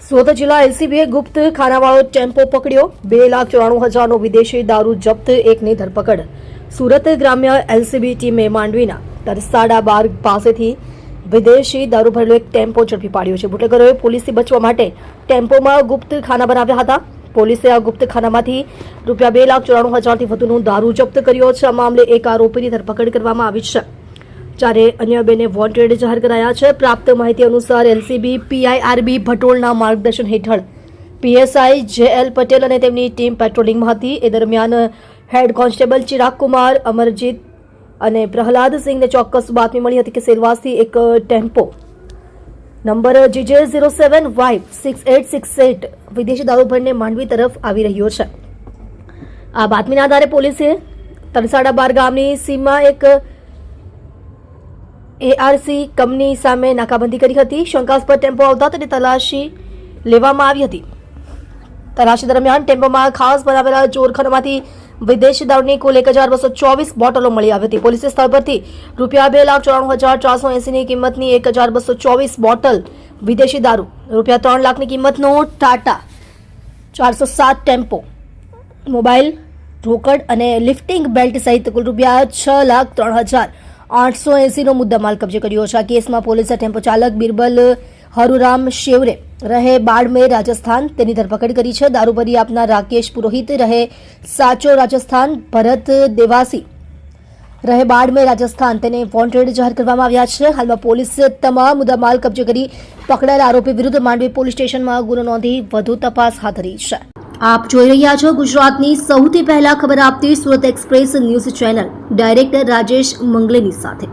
સુરત જિલ્લા એલસીબીએ ગુપ્ત ખાનાવાળો ટેમ્પો પકડ્યો। 2,94,000નો વિદેશી દારૂ જપ્ત, એકની ધરપકડ। સુરત ગ્રામ્ય એલસીબી ટીમે માંડવીના તરસાડા બાર પાસેથી વિદેશી દારૂ ભરેલો એક ટેમ્પો ઝડપી પાડ્યો છે। બુટલેગરોએ પોલીસથી બચવા માટે ટેમ્પોમાં ગુપ્ત ખાના બનાવ્યા હતા। પોલીસે આ ગુપ્ત ખાનામાંથી ₹2,94,000થી વધુનો દારૂ જપ્ત કર્યો છે। આ મામલે એક આરોપીની ધરપકડ કરવામાં આવી છે, જ્યારે અન્ય બેને વોન્ટેડ જાહેર કરાયા છે। પ્રાપ્ત માહિતી અનુસાર એલસીબી પીઆઈઆરબી ભટોળના માર્ગદર્શન હેઠળ પીએસઆઈ જેએલ પટેલ અને તેમની ટીમ પેટ્રોલિંગમાં હતી। એ દરમિયાન હેડ કોન્સ્ટેબલ ચિરાગ કુમાર, અમરજીત અને પ્રહલાદ સિંહને ચોક્કસ બાતમી મળી હતી કે સેલવાસથી એક ટેમ્પો નંબર GJ07Y6868 વિદેશી દારૂ ભરીને માંડવી તરફ આવી રહ્યો છે। આ બાતમીના આધારે પોલીસે તરસાડા બાર ગામની સીમમાં એક એઆરસી કંપની સામે નાકાબંધી કરી હતી। શંકાસ્પદ ટેમ્પો આવતા તેની તલાશી લેવામાં આવી હતી। તલાશી દરમિયાન ટેમ્પોમાં ખાસ બનાવેલા ચોરખાનામાંથી વિદેશી દારૂની કુલ 1,224 બોટલો મળી આવી હતી। પોલીસે સ્થળ પરથી ₹2,94,480ની કિંમતની 1,224 બોટલ વિદેશી દારૂ, ₹3 લાખની કિંમતનો ટાટા 407 ટેમ્પો, મોબાઈલ, રોકડ અને લિફ્ટિંગ બેલ્ટ સહિત કુલ ₹6,03,880નો મુદ્દામાલ કબજે કર્યો છે। આ કેસમાં પોલીસે ટેમ્પો ચાલક બિરબલ હરુરામ શેવરે, રહે બાડમેર, રાજસ્થાન, તેની ધરપકડ કરી છે। દારૂ ભરી આપનાર રાકેશ પુરોહિત, રહે સાચો, રાજસ્થાન, ભરત દેવાસી, રહે બાડમેર, રાજસ્થાન, તેને વોન્ટેડ જાહેર કરવામાં આવ્યા છે। હાલમાં પોલીસે તમામ મુદ્દામાલ કબજે કરી પકડાયેલા આરોપી વિરુદ્ધ માંડવી પોલીસ સ્ટેશનમાં ગુનો નોંધી વધુ તપાસ હાથ ધરી છે। આપ જોઈ રહ્યા છો ગુજરાતની સૌથી પહેલા ખબર આપતી Surat express news channel, director Rajesh મંગલેની સાથે।